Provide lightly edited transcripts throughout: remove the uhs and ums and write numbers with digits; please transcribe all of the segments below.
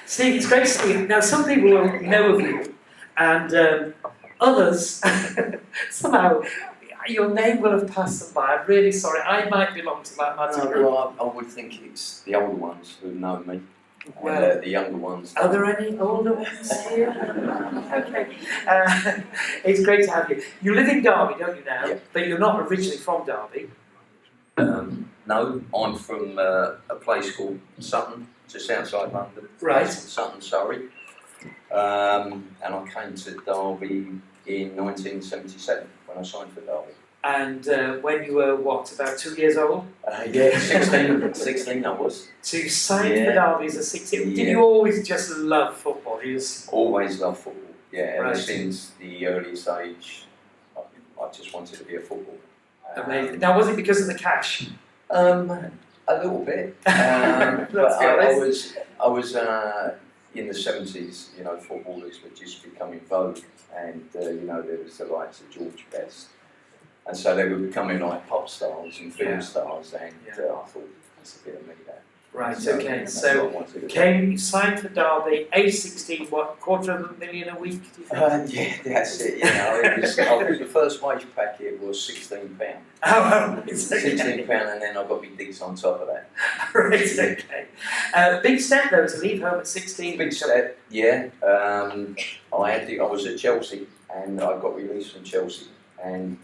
Steve, it's great to see you. Now, some people will know of you, and others, somehow, your name will have passed them by. I'm really sorry. I might belong to that matter group. Well, I would think it's the older ones who know me, Well, and the younger ones. Are there any older ones here? Okay. It's great to have you. You live in Derby, don't you now? Yeah. But you're not originally from Derby. No, I'm from a place called Sutton, just outside London. Right. Sutton, Surrey. And I came to Derby in 1977 when I signed for Derby. And when you were, what, about 2 years old? Yeah, 16 I was. So you signed Yeah. for Derby as a 16. Did Yeah. you always just love football? Always loved football, yeah, ever Right. since the earliest age. I just wanted to be a footballer. Amazing. Now, was it because of the cash? A little bit, but Let's be honest. I was in the 70s. You know, footballers were just becoming vogue, and you know there was the likes of George Best, and so they were becoming like pop stars and film Yeah. stars, and Yeah. I thought that's a bit of me there. Right, So, okay. that's So, what I wanted to do. you signed for Derby, age 16, what, $250,000 a week, do you think? Yeah, that's it. You know, it was, I think the first wage packet was £16. Oh, it's okay. £16, and then I got big digs on top of that. Right, okay. Big step though to leave home at 16. Big step, yeah. I was at Chelsea, and I got released from Chelsea, and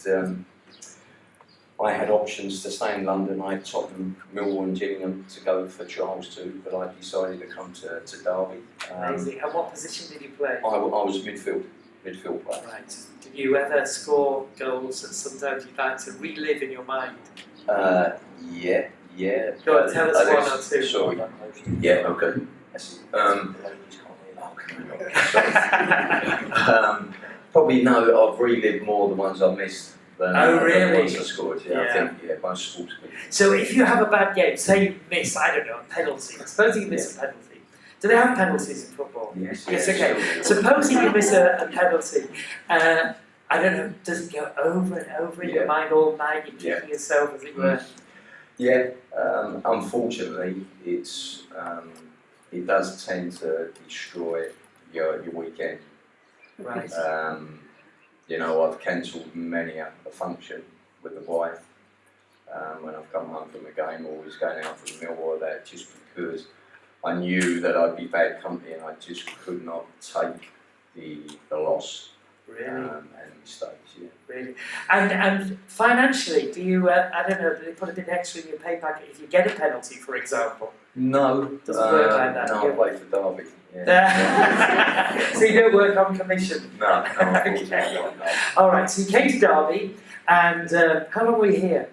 I had options to stay in London. I had Tottenham, Millwall, and Gillingham to go for trials too, but I decided to come to Derby. Amazing. And what position did you play? I was midfield player. Right. Did you ever score goals that sometimes you'd like to relive in your mind? Yeah. Go on, tell us one or two. Sorry. Yeah, okay. Probably no, I've relived more the ones I missed than Oh, really? the ones I scored. Yeah, Yeah. I think, most sports people. So if you have a bad game, say you miss, I don't know, a penalty. Supposing you miss a penalty. Do they have penalties in football? Yes, Yes, okay. Supposing you miss a penalty, I don't know, does it go over and over in your mind all night? You're kicking yourself, as it were? Yeah, unfortunately, it does tend to destroy your weekend. Right. You know, I've cancelled many a function with the wife when I've come home from a game, or was going out for a meal or that, just because I knew that I'd be bad company, and I just could not take the loss. Really? And mistakes, yeah. Really? And financially, do you, I don't know, do they put a bit extra in your pay packet if you get a penalty, for example? No, Doesn't work like that. no, I play for Derby. Yeah. So you don't work on commission? No, unfortunately Okay. not, no. Alright, so you came to Derby, and how long were you here?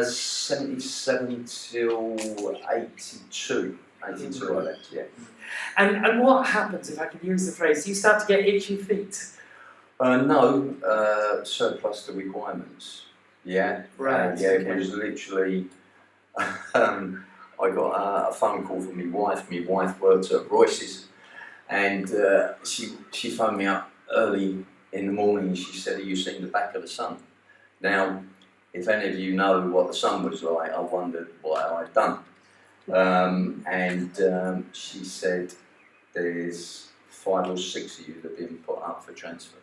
77 till 82. 82 I left, yeah. And what happens, if I can use the phrase, do you start to get itchy feet? No, surplus to requirements. Yeah. Right, Yeah, okay. it was literally. I got a phone call from my wife. My wife worked at Royce's, and she phoned me up early in the morning. And she said, "Have you seen the back of the Sun?" Now, if any of you know what the Sun was like, I wondered what I'd done. She said, "There's 5 or 6 of you that have been put up for transfer,"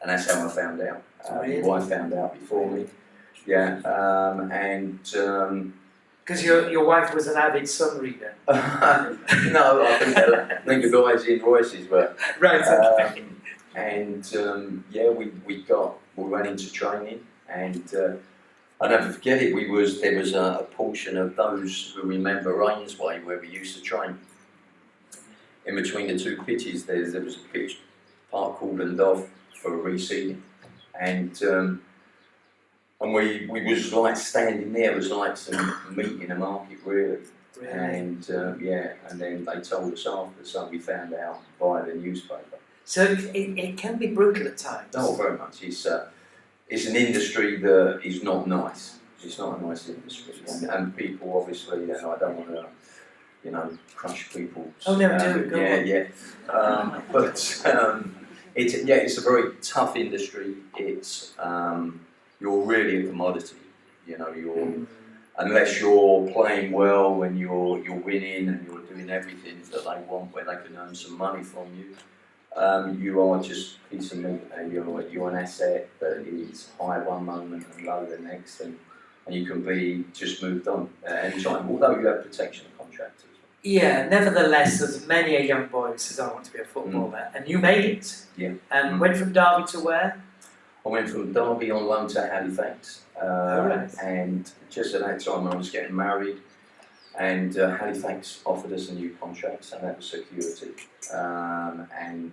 and that's how I found out. Really? My wife found out before me. Yeah, Because your wife was an avid Sun reader. no, I think the guys in Royce's were. Right, okay. Yeah, we went into training, and I'll never forget it. There was a portion of those who remember Rainsway where we used to train. In between the two pitches, there was a pitch park cordoned off for reseeding, and we was like standing there. It was like some meat in the market, really. And and then they told us after, so we found out via the newspaper. So it can be brutal at times. Oh, very much. It's an industry that is not nice. It's not a nice industry, and people obviously. You know, I don't want to, crush people. Oh no, do go on. It's a very tough industry. It's you're really a commodity. You know, unless you're playing well and you're winning and you're doing everything that they want, where they can earn some money from you, you are just a piece of meat. You're an asset that is high one moment and low the next, and you can be just moved on at any time. Although you have protection contractors. Yeah, nevertheless, there's many a young boy who says, I want to be a footballer, and you made it. Yeah. And went from Derby to where? I went from Derby on loan to Halifax, Right. and just at that time I was getting married, and Halifax offered us a new contract, so that was security, and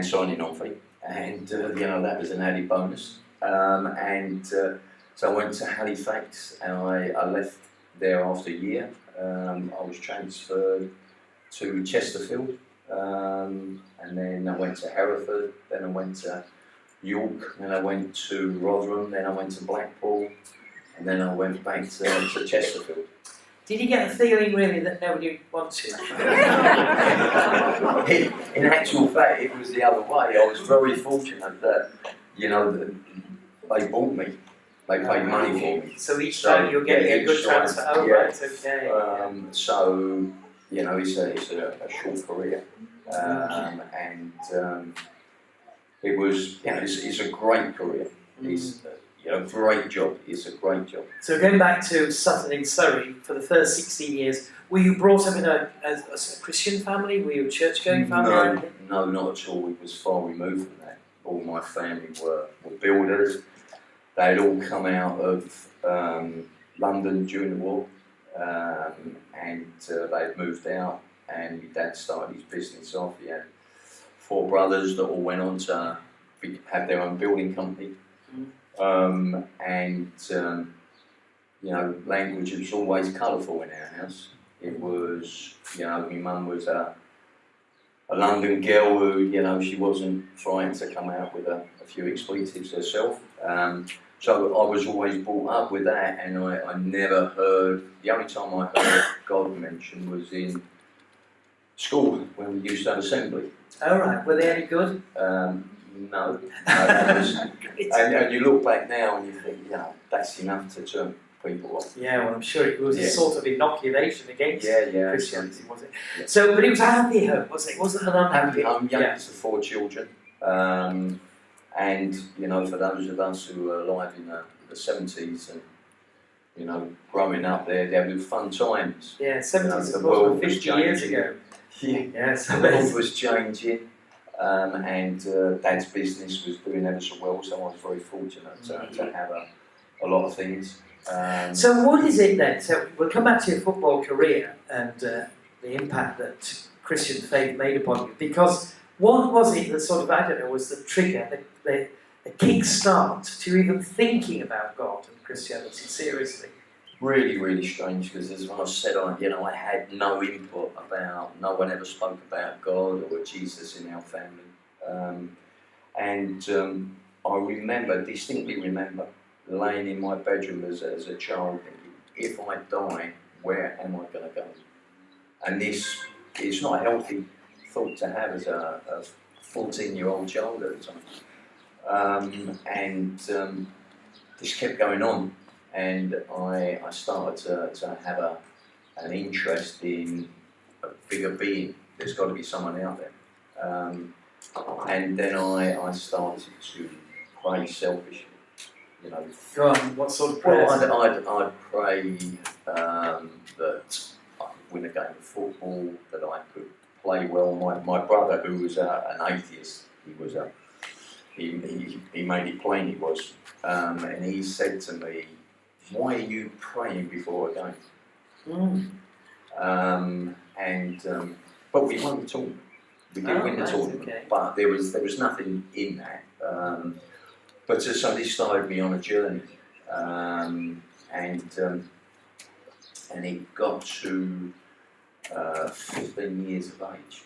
signing on fee, and that was an added bonus, so I went to Halifax, and I left there after a year. I was transferred to Chesterfield, and then I went to Hereford, then I went to York, then I went to Rotherham, then I went to Blackpool, and then I went back to Chesterfield. Did you get a feeling really that nobody wanted you? In actual fact, it was the other way. I was very fortunate that, that they bought me. They paid money for me. So each time you're getting a good transfer. Oh, yeah. right, okay. So, it's a short career. It was, it's a great career. It's a great job. It's a great job. So going back to Sutton in Surrey, for the first 16 years, were you brought up in a Christian family? Were you a church-going family? No, not at all. It was far removed from that. All my family were builders. They'd all come out of London during the war, and they'd moved out, and my dad started his business off. He had 4 brothers that all went on to have their own building company. Language was always colourful in our house. It was, my mum was a London girl who, she wasn't trying to come out with a few expletives herself. So I was always brought up with that, and I never heard, the only time I heard God mentioned was in school when we used to have assembly. Oh right, were they any good? No. And you look back now and you think, that's enough to turn people off. Yeah, well I'm sure it was a sort of inoculation against Christianity, was it? Yeah. So, but it was a happy home, was it? It wasn't an unhappy home. Youngest of 4 children. And, for those of us who were alive in the 70s and, growing up there were fun times. Yeah, 70s of course were 50 years ago. Yeah, the world was changing, and Dad's business was doing ever so well, so I was very fortunate to have a lot of things. So what is it then? So we'll come back to your football career and the impact that Christian faith made upon you, because what was it that sort of, was the trigger, the kick-start to even thinking about God and Christianity seriously? Really, really strange, because as I said, I had no input about, no one ever spoke about God or Jesus in our family. I distinctly remember laying in my bedroom as a child thinking, if I die, where am I going to go? And this is not a healthy thought to have as a 14-year-old child at the time. This kept going on, and I started to have an interest in a bigger being. There's got to be someone out there. And then I started to pray selfishly. Go on, what sort of prayers? Well, I'd pray that I could win a game of football, that I could play well. My brother, who was an atheist, he made it plain he was, and he said to me, "Why are you praying before a game?" But we won the tournament. We did win the tournament, okay. But there was nothing in that. So this started me on a journey, and it got to 15 years of age.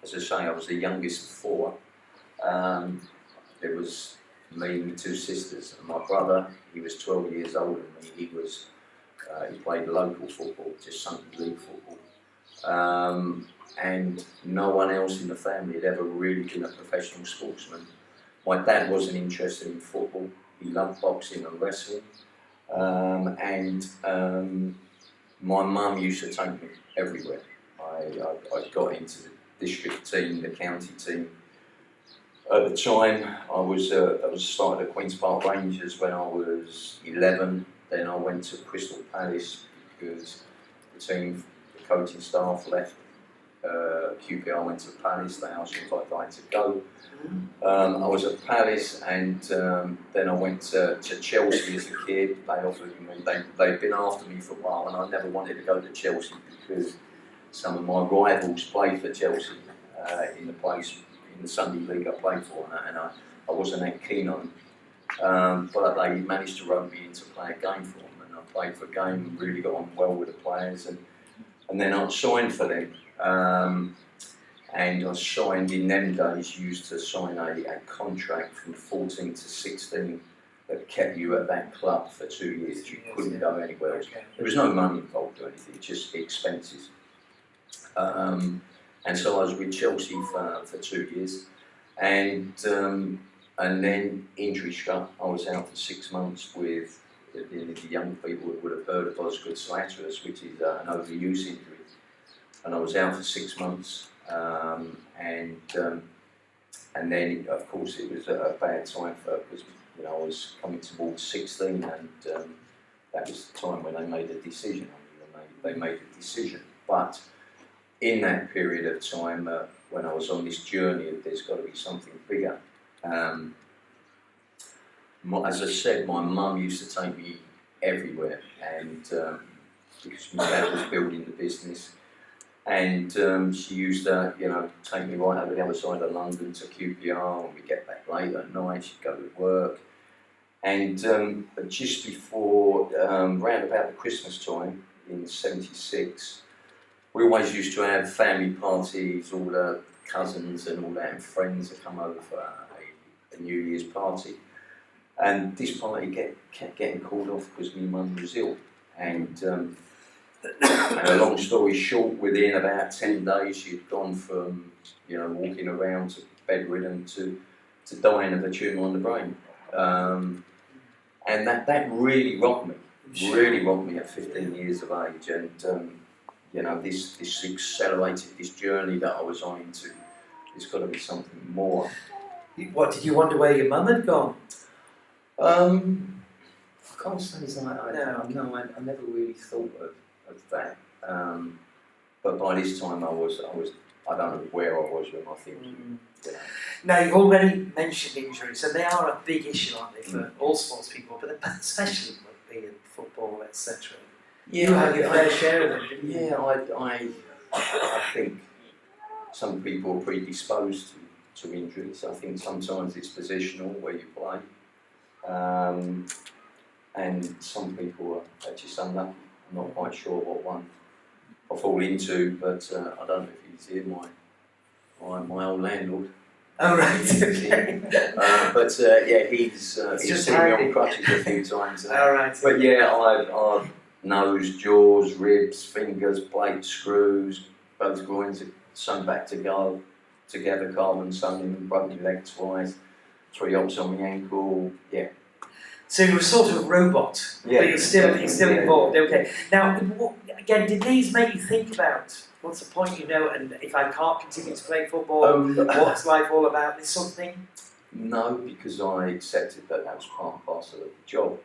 As I say, I was the youngest of 4. There was me and my 2 sisters, and my brother. He was 12 years older than me. He played local football, just Sunday league football, and no one else in the family had ever really been a professional sportsman. My dad wasn't interested in football. He loved boxing and wrestling. My mum used to take me everywhere. I got into the district team, the county team. At the time, I was started at Queen's Park Rangers when I was 11. Then I went to Crystal Palace because the team, the coaching staff left. QPR went to Palace. They asked me if I'd like to go. I was at Palace, and then I went to Chelsea as a kid. They offered me. They'd been after me for a while, and I never wanted to go to Chelsea because some of my rivals played for Chelsea in the Sunday League I played for, and I wasn't that keen on them. But they managed to rope me in to play a game for them, and I played for a game and really got on well with the players, and then I signed for them. And I signed in them days, used to sign a contract from 14 to 16 that kept you at that club for 2 years. You couldn't go anywhere else. There was no money involved or anything, just expenses. And so I was with Chelsea for 2 years. And then injury struck. I was out for 6 months with the young people who would have heard of Osgood Schlatterus, which is an overuse injury. And I was out for 6 months, and then of course it was a bad time because I was coming towards 16, and that was the time when they made a decision. They made a decision, but in that period of time when I was on this journey, there's got to be something bigger. As I said, my mum used to take me everywhere, and because my dad was building the business. And she used to, take me right over the other side of London to QPR, and we'd get back late at night, she'd go to work. And just before, round about the Christmas time in '76, we always used to have family parties, all the cousins and all that, and friends would come over for a New Year's party. And this party kept getting called off because my mum was ill. And a long story short, within about 10 days, she'd gone from, walking around to bedridden to dying of a tumour on the brain. And that really rocked me at 15 years of age. And, this accelerated this journey that I was on into. There's got to be something more. What, did you wonder where your mum had gone? I can't say it's like I never really thought of that. But by this time I don't know where I was with my thinking. Now, you've already mentioned injuries, and they are a big issue, aren't they, for all sports people, but especially in football, etc. Yeah, you had your fair share of them, didn't you? Yeah, I think some people are predisposed to injuries. I think sometimes it's positional where you play, and some people are just unlucky. I'm not quite sure what one I fall into, but I don't know if he's here, my old landlord. Oh, right, okay. But he's seen me on crutches a few times. All right. But yeah, I've nose, jaws, ribs, fingers, plates, screws, both groins sewn back together, carbon sewn, broken your leg twice, 3 ops on my ankle, yeah. So you're a sort of robot, but you're still involved. Okay. Now, again, did these make you think about what's the point, and if I can't continue to play football, what's life all about, this sort of thing? No, because I accepted that was part and parcel of the job.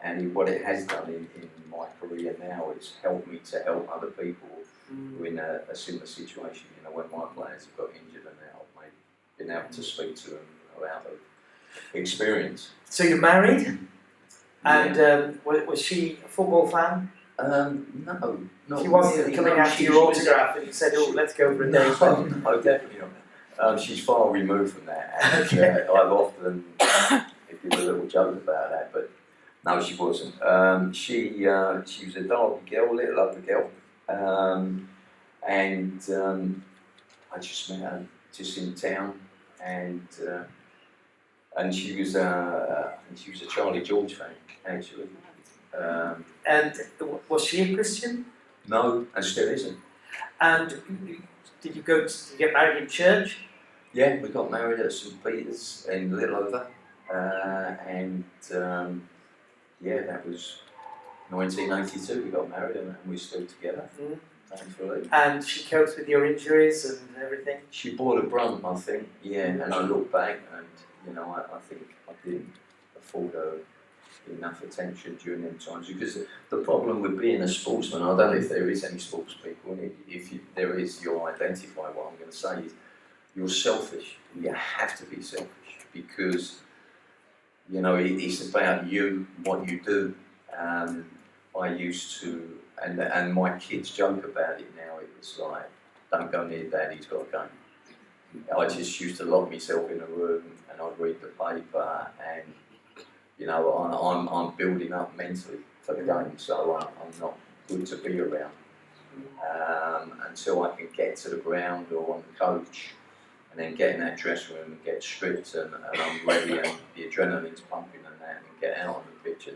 And what it has done in my career now is helped me to help other people who are in a similar situation. When my players have got injured, and now I've been able to speak to them about the experience. So you're married, and was she a football fan? No, not she wasn't really. coming after your autograph and you said, let's go for a date. No, definitely not. She's far removed from that, and I've often given a little joke about that, but no, she wasn't. She was a Derby girl, little ugly girl, and I just met her just in town, and she was a Charlie George fan, actually. And was she a Christian? No, and still isn't. And did you get married in church? Yeah, we got married at St Peter's in Littleover. Yeah, that was 1982. We got married and we're still together, Mm. thankfully. And she copes with your injuries and everything? She bore the brunt, I think, yeah, and I look back and, I think I didn't afford her enough attention during them times, because the problem with being a sportsman, I don't know if there is any sports people, and there is, you'll identify what I'm going to say is, you're selfish. You have to be selfish, because, it's about you, what you do. I used to, and my kids joke about it now, it was like, don't go near Dad, he's got a gun. I just used to lock myself in a room and I'd read the paper, and I'm building up mentally for the game, so I'm not good to be around until I can get to the ground or on the coach, and then get in that dressing room and get stripped and I'm ready and the adrenaline's pumping and that, and get out on the pitch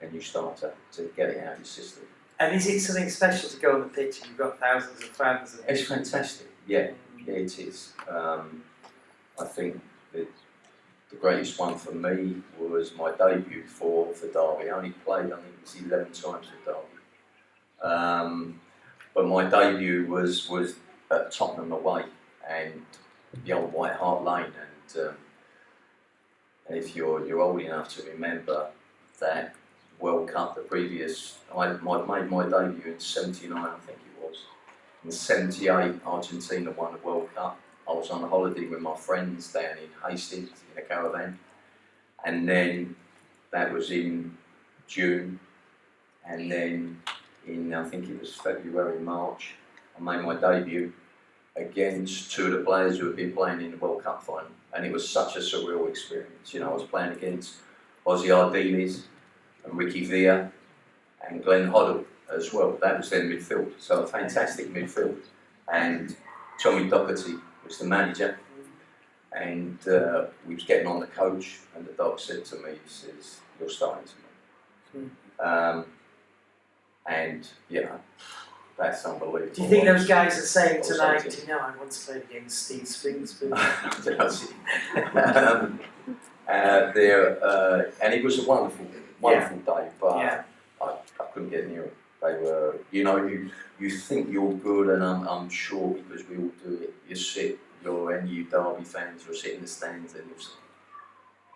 and you start to get it out of your system. And is it something special to go on the pitch and you've got thousands of fans? It's fantastic, yeah, it is. I think the greatest one for me was my debut for Derby. I only played, I think it was 11 times for Derby. But my debut was at Tottenham away, and the old White Hart Lane, and if you're old enough to remember that World Cup, the previous, I made my debut in '79, I think it was. In '78, Argentina won the World Cup. I was on holiday with my friends down in Hastings in a caravan, and then that was in June, and then in, I think it was February, March, I made my debut against two of the players who had been playing in the World Cup final, and it was such a surreal experience. I was playing against Ozzy Ardiles and Ricky Villa and Glenn Hoddle as well. That was their midfield, so a fantastic midfield. And Tommy Docherty was the manager, and we was getting on the coach, and the doc said to me, he says, "You're starting tonight." And that's unbelievable. Do you think those guys are saying tonight, I once played against Steve Springsby? And it was a wonderful day, but I couldn't get near it. They were, you think you're good, and I'm sure, because we all do it. You Derby fans, you'll sit in the stands and you'll say,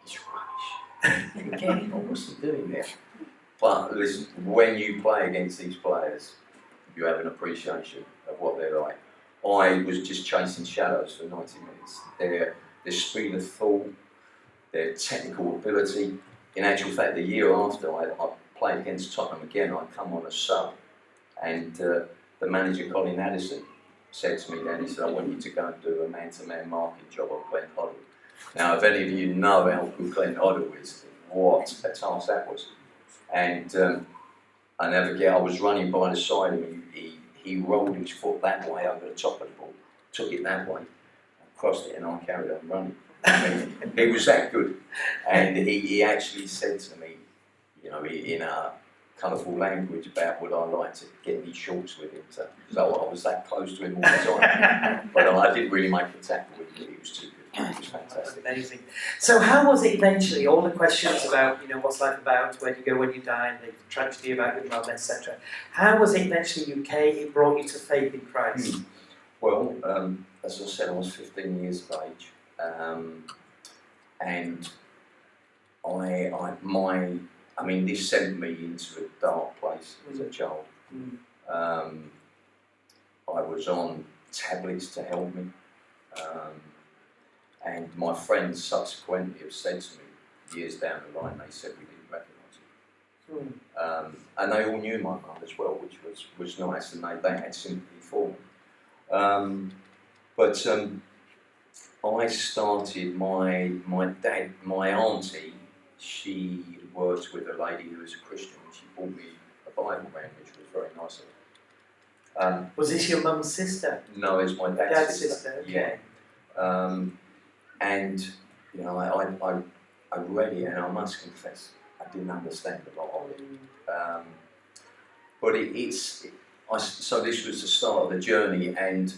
he's rubbish. Again, what's he doing there? But listen, when you play against these players, you have an appreciation of what they're like. I was just chasing shadows for 90 minutes. Their speed of thought, their technical ability. In actual fact, the year after I played against Tottenham again, I'd come on a sub, and the manager, Colin Addison, said to me then, he said, "I want you to go and do a man-to-man marking job on Glenn Hoddle." Now, if any of you know how good Glenn Hoddle is, what a task that was. And I never forget, I was running by the side of him, he rolled his foot that way over the top of the ball, took it that way, crossed it, and I carried on running. I mean, it was that good. And he actually said to me, in a colourful language, about would I like to get these shorts with him, so I was that close to him all the time. But I didn't really make a tackle with him, he was too good. It was fantastic. Amazing. So how was it eventually, all the questions about, what's life about, where do you go when you die, and the tragedy about your mum, etc. How was it eventually it brought you to faith in Christ? Well, as I said, I was 15 years of age, and this sent me into a dark place as a child. I was on tablets to help me, and my friends subsequently have said to me, years down the line, they said we didn't recognise it. And they all knew my mum as well, which was nice, and they had sympathy for me. But I started, my auntie, she worked with a lady who was a Christian, and she brought me a Bible round, which was very nice of her. Was this your mum's sister? No, it's my dad's sister. Okay. Yeah. And I read it, and I must confess, I didn't understand a lot of it. But so this was the start of the journey, and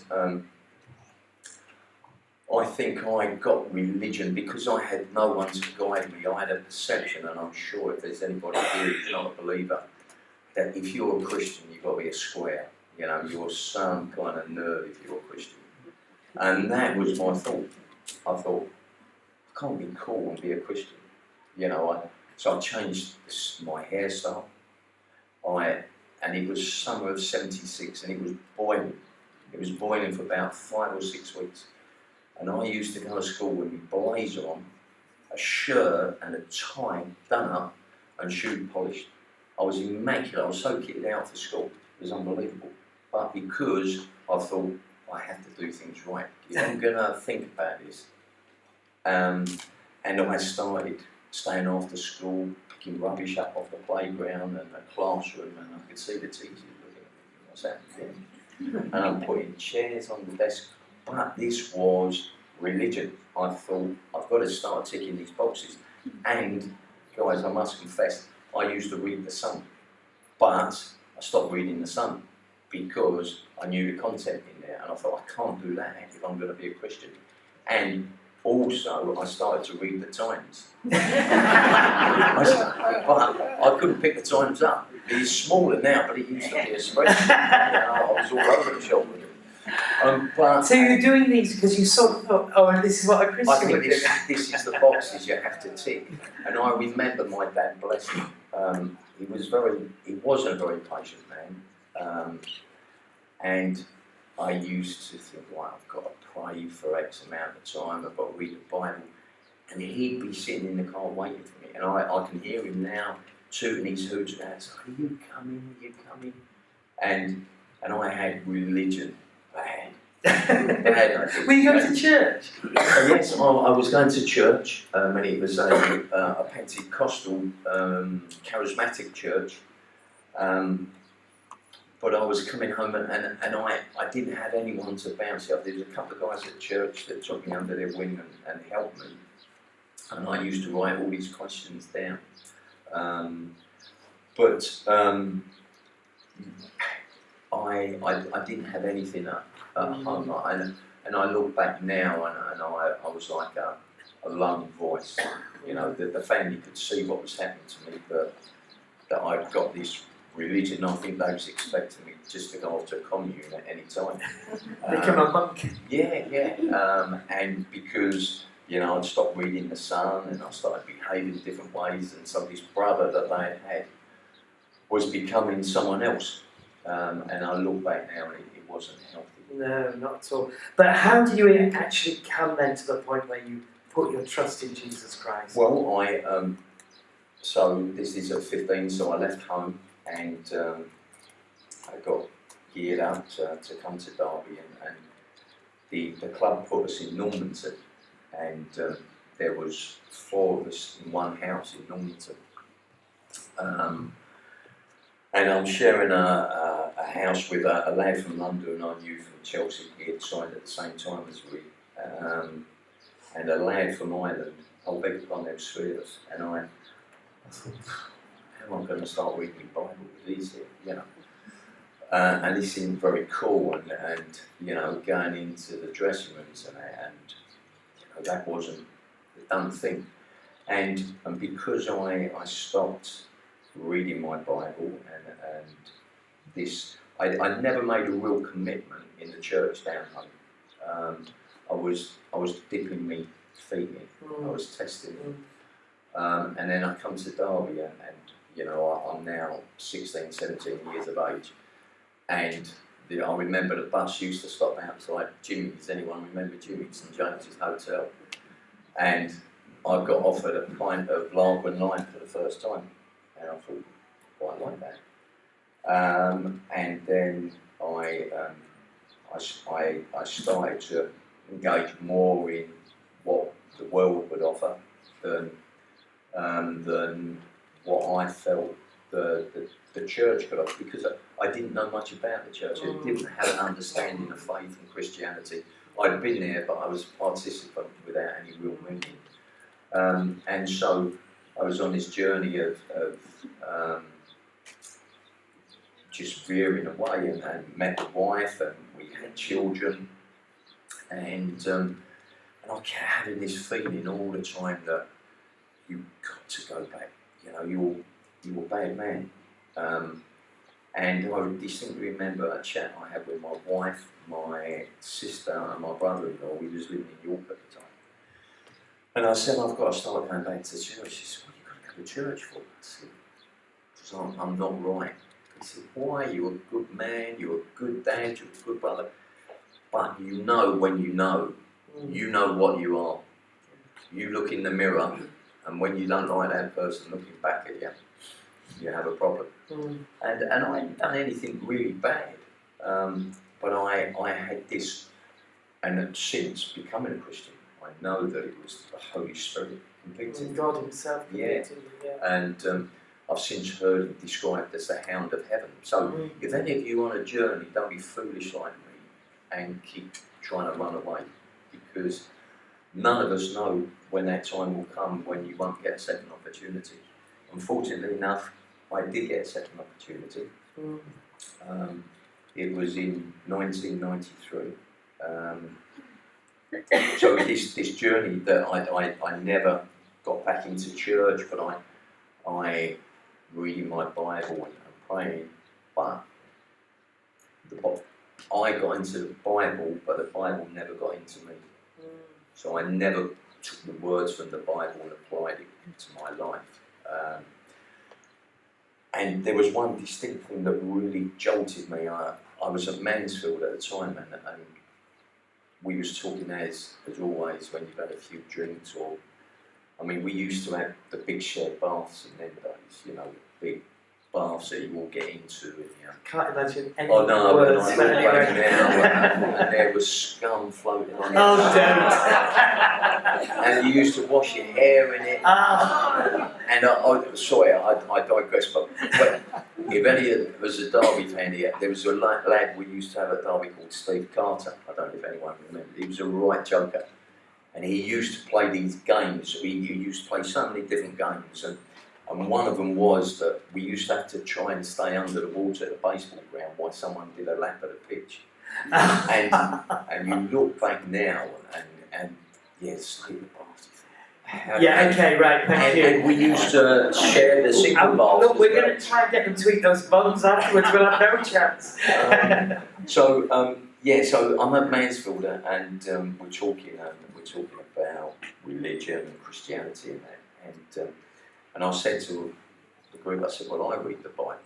I think I got religion because I had no one to guide me. I had a perception, and I'm sure if there's anybody here who's not a believer, that if you're a Christian, you've got to be a square. You know, you're some kind of nerd if you're a Christian. And that was my thought. I thought, I can't be cool and be a Christian. You know, so I changed my hairstyle. And it was summer of '76, and it was boiling. It was boiling for about 5 or 6 weeks. And I used to go to school with my blazer on, a shirt and a tie done up, and shoe polished. I was immaculate. I was so kitted out for school. It was unbelievable. But because I thought, I have to do things right. If I'm going to think about this. And I started staying after school, picking rubbish up off the playground and the classroom, and I could see the teachers looking at me, what's happening? And I'm putting chairs on the desk. But this was religion. I thought, I've got to start ticking these boxes. And, guys, I must confess, I used to read the Sun. But I stopped reading the Sun because I knew the content in there. And I thought, I can't do that if I'm going to be a Christian. And also, I started to read the Times. But I couldn't pick the Times up. It's smaller now, but it used to be a spreadsheet. You know, I was all over the shop with it. So you're doing these because you sort of thought, oh, this is what a I Christian think would do. this is the boxes you have to tick. And I remember my dad, bless him, he wasn't a very patient man. And I used to think, well, I've got to pray for X amount of time, I've got to read the Bible. And he'd be sitting in the car waiting for me. And I can hear him now tooting his hoots and that. Are you coming? Are you coming? And I had religion bad. Were you going to church? Yes, I was going to church, and it was a Pentecostal charismatic church. But I was coming home and I didn't have anyone to bounce off. There was a couple of guys at church that took me under their wing and helped me. And I used to write all these questions down. But I didn't have anything at home. And I look back now and I was like a lone voice. You know, the family could see what was happening to me, that I'd got this religion. I think they was expecting me just to go off to a commune at any time. Become a monk. Yeah. And because, you know, I'd stopped reading the Sun and I started behaving different ways, and somebody's brother that they had was becoming someone else. And I look back now and it wasn't healthy. No, not at all. But how did you actually come then to the point where you put your trust in Jesus Christ? Well, so this is at 15, so I left home and I got geared up to come to Derby, and the club put us in Normanton, and there was 4 of us in one house in Normanton. And I'm sharing a house with a lad from London and I knew from Chelsea. He had signed at the same time as we. And a lad from Ireland. I beg your pardon, there was 3 of us. And I thought, how am I going to start reading the Bible with these here, you know? And it seemed very cool, and you know, going into the dressing rooms and you know, that wasn't the done thing. And because I stopped reading my Bible and this, I never made a real commitment in the church down home. I was dipping my feet in. I was testing it. And then I come to Derby and you know, I'm now 16, 17 years of age. And I remember the bus used to stop outside Jimmy's. Anyone remember Jimmy's, St James's Hotel? And I got offered a pint of lager and lime for the first time. And I thought, quite like that. And then I started to engage more in what the world would offer than what I felt the church could offer, because I didn't know much about the church. I didn't have an understanding of faith and Christianity. I'd been there, but I was a participant without any real meaning. And so I was on this journey of just veering away, and met a wife, and we had children, and And I kept having this feeling all the time that you've got to go back. You know, you're a bad man. And I distinctly remember a chat I had with my wife, my sister, and my brother-in-law. We was living in York at the time. And I said, I've got to start going back to church. She said, what have you got to go to church for? I said, because I'm not right. He said, why? You're a good man, you're a good dad, you're a good brother. But you know when you know what you are. You look in the mirror, and when you don't like that person looking back at you, you have a problem. And I hadn't done anything really bad, but I had this, and since becoming a Christian, I know that it was the Holy Spirit convicting me. God Himself convicting you. Yeah. And I've since heard him described as the hound of heaven. So if any of you on a journey, don't be foolish like me and keep trying to run away, because none of us know when that time will come when you won't get a second opportunity. Unfortunately enough, I did get a second opportunity. It was in 1993. So this journey that I never got back into church, but I reading my Bible and praying, but I got into the Bible, but the Bible never got into me. So I never took the words from the Bible and applied it to my life. And there was one distinct thing that really jolted me. I was at Mansfield at the time, and we was talking as always when you've had a few drinks, or I mean, we used to have the big shared baths in them days, you know, big baths that you all get into. And, you know. Can't imagine any Oh no, words. when I look back now, and there was scum floating on it. Oh, don't. And you used to wash your hair in it. And I digress, but if any of us a Derby fan here, there was a lad we used to have at Derby called Steve Carter. I don't know if anyone remembers. He was a right joker. And he used to play these games. He used to play so many different games. And one of them was that we used to have to try and stay under the water at the baseball ground while someone did a lap of the pitch. And you look back now and yes, like the party. Yeah, okay, right, thank you. And we used to share the single baths. Look, we're going to try and get them to eat those buns afterwards, we'll have no chance. So I'm at Mansfield, and we're talking about religion and Christianity and that. And I said to the group, I said, well, I read the Bible.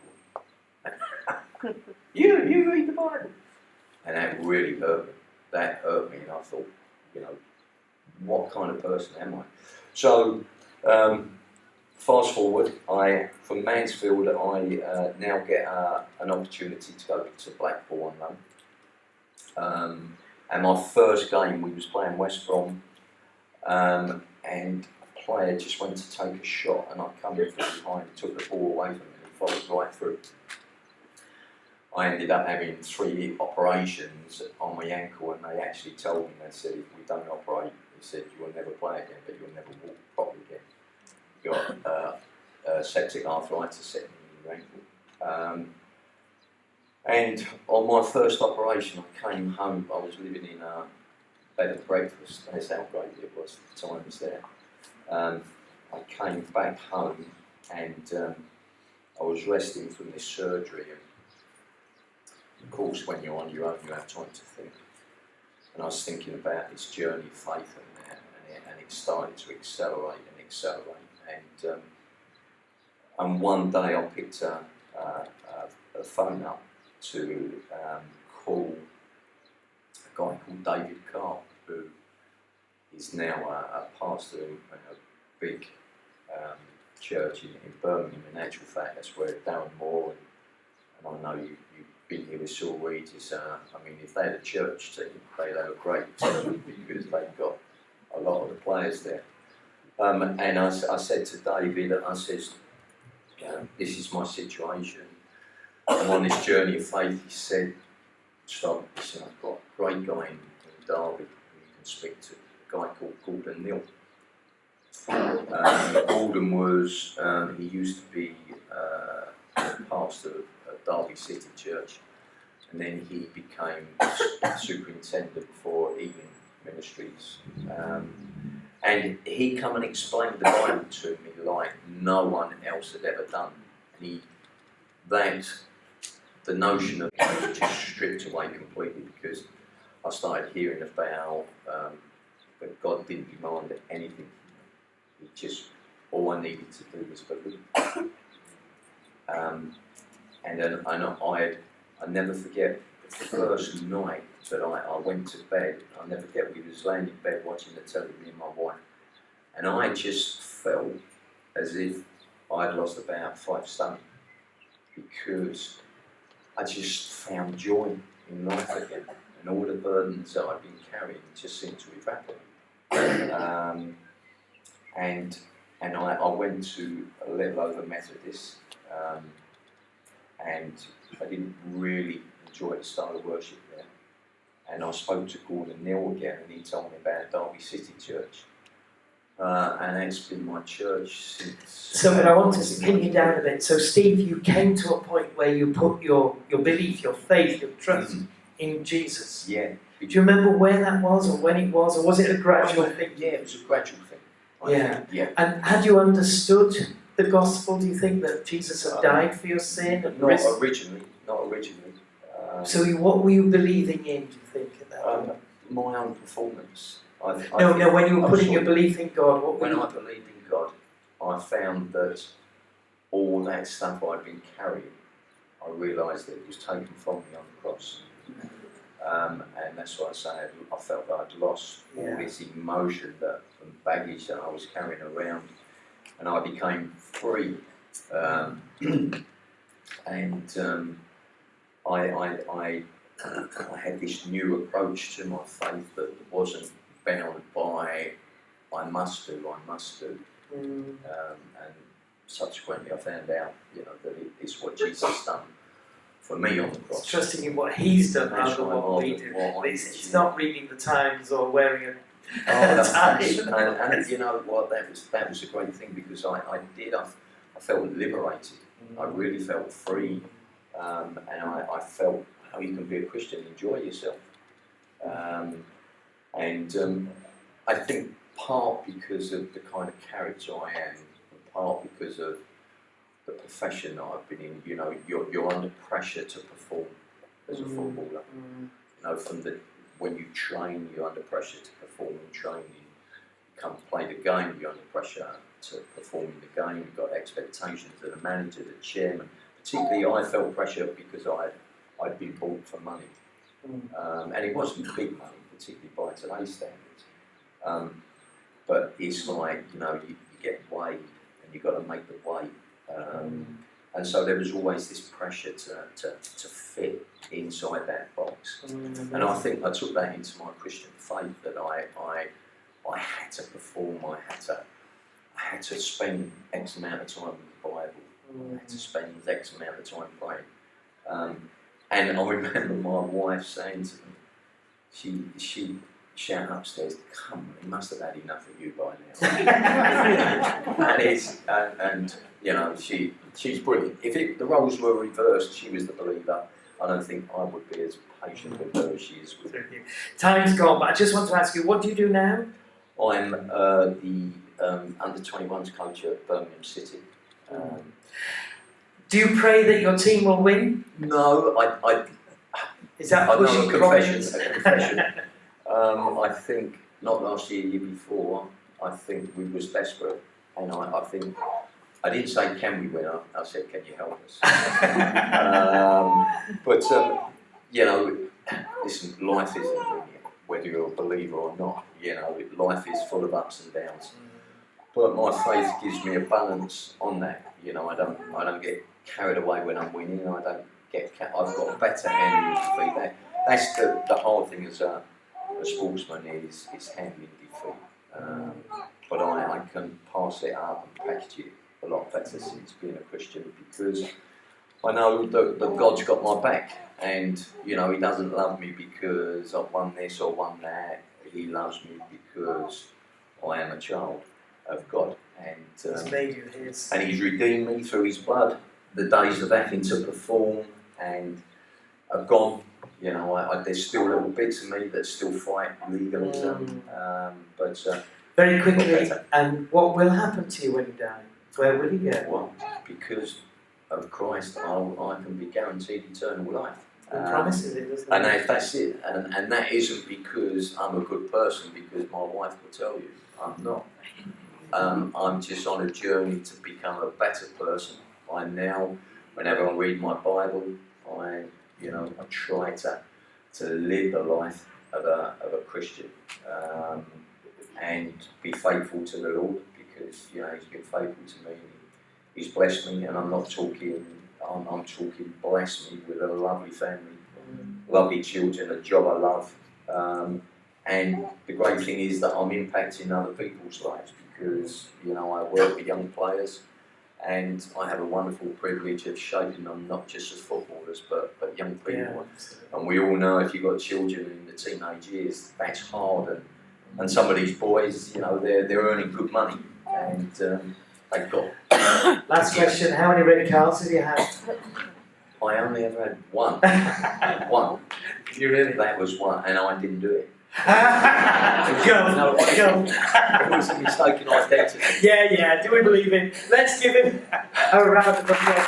You read the Bible? And that really hurt me. That hurt me, and I thought, you know, what kind of person am I? So, fast forward, from Mansfield, I now get an opportunity to go to Blackpool on loan. And my first game, we was playing West Brom, and a player just went to take a shot, and I come in from behind, took the ball away from him, and followed right through. I ended up having 3 operations on my ankle, and they actually told me, they said, if we don't operate, he said, you will never play again, but you'll never walk properly again. You've got septic arthritis setting in your ankle. And on my first operation, I came home. I was living in a bed and breakfast. That's how great it was at the times there. I came back home, and I was resting from this surgery. And of course, when you're on your own, you have time to think. And I was thinking about this journey of faith and it started to accelerate. And one day I picked a phone up to call a guy called David Carr, who is now a pastor in a big church in Birmingham. In actual fact, that's where Darren Moore and I know you've been here with Saul Reed. I mean, if they had a church team, they'd have a great team because they've got a lot of the players there. And I said to David, I says, this is my situation. I'm on this journey of faith. He said, stop. He said, I've got a great guy in Derby who you can speak to, a guy called Gordon Neal. Gordon was, he used to be pastor of Derby City Church, and then he became superintendent for Ealing Ministries. And he come and explained the Bible to me like no one else had ever done. And the notion of it was just stripped away completely, because I started hearing about that God didn't demand anything. He just, all I needed to do was believe. And then I never forget the first night that I went to bed. I'll never forget, we was laying in bed watching the telly, me and my wife, and I just felt as if I'd lost about 5 stone, because I just found joy in life again, and all the burdens that I'd been carrying just seemed to evaporate. And I went to a Little Over Methodist, and I didn't really enjoy the style of worship there. And I spoke to Gordon Neal again, and he told me about Derby City Church. And it's been my church since. So, but I want to pin you down a bit. So, Steve, you came to a point where you put your belief, your faith, your trust in Jesus. Yeah. Do you remember where that was, or when it was, or was it a gradual thing? Yeah, it was a gradual thing. Yeah. Yeah. And had you understood the gospel? Do you think that Jesus had died for your sin? And Not originally. So, what were you believing in? Do you think at that point? My own performance. No. When you were putting your belief in God, what were when you? I believed in God, I found that all that stuff I'd been carrying, I realised that it was taken from me on the cross. And that's why I say I felt that I'd lost all this emotion and baggage that I was carrying around, and I became free. I had this new approach to my faith that wasn't bound by I must do. And subsequently I found out, that it's what Jesus done for me on the cross. Trusting in what He's done That's rather than right, what we do. what I It's did. not reading the Times or wearing a And you know what? That was a great thing, because I felt liberated. I really felt free, and I felt how you can be a Christian and enjoy yourself. I think part because of the kind of character I am, and part because of the profession that I've been in. You're under pressure to perform as a footballer. When you train, you're under pressure to perform in training. You come play the game, you're under pressure to perform in the game. You've got expectations of the manager, the chairman. Particularly, I felt pressure because I'd been bought for money, and it wasn't big money, particularly by today's standards. But it's like you get weighed, and you've got to make the weight. And so there was always this pressure to fit inside that box. And I think I took that into my Christian faith, that I had to perform, I had to spend X amount of time with the Bible, I had to spend X amount of time praying. And I remember my wife saying to me, she shouted upstairs, "Come on, he must have had enough of you by now." She's brilliant. If the roles were reversed, she was the believer, I don't think I would be as patient with her as she is with me. Time's gone, but I just want to ask you, what do you do now? I'm the under-21s coach at Birmingham City. Do you pray that your team will win? No, Is that I know pushing a confidence? confession. I think, not last year, year before, I think we was desperate, and I think, I didn't say can we win, I said can you help us? Listen, life isn't linear, whether you're a believer or not. Life is full of ups and downs. But my faith gives me a balance on that. I don't get carried away when I'm winning. I don't I've got a better handling defeat. That's the hard thing as a sportsman is handling defeat. But I can pass it up and package it a lot better since being a Christian, because I know that God's got my back, and He doesn't love me because I've won this or won that. He loves me because I am a child of God, and He's made you His. And He's redeemed me through His blood. The days of having to perform and are gone. you know, there's still little bits of me that still fight legalism. Very quickly, and what will happen to you when you die? Where will you go? Well, because of Christ, I can be guaranteed eternal life. He promises it, doesn't And he? that's it. And that isn't because I'm a good person, because my wife will tell you I'm not. I'm just on a journey to become a better person. I now, whenever I read my Bible, I try to live the life of a Christian, and be faithful to the Lord, because He's been faithful to me. He's blessed me, and I'm talking bless me with a lovely family, lovely children, a job I love, and the great thing is that I'm impacting other people's lives, because I work with young players, and I have a wonderful privilege of shaping them not just as footballers but young people. Yeah. And we all know if you've got children in the teenage years, that's hard, and some of these boys, they're earning good money, and they've got. Last question, how many red cards have you had? I only ever had one. One. You really? That was one, and I didn't do it. Go. It was a mistaken identity. Yeah, do we believe him? Let's give him a round of applause.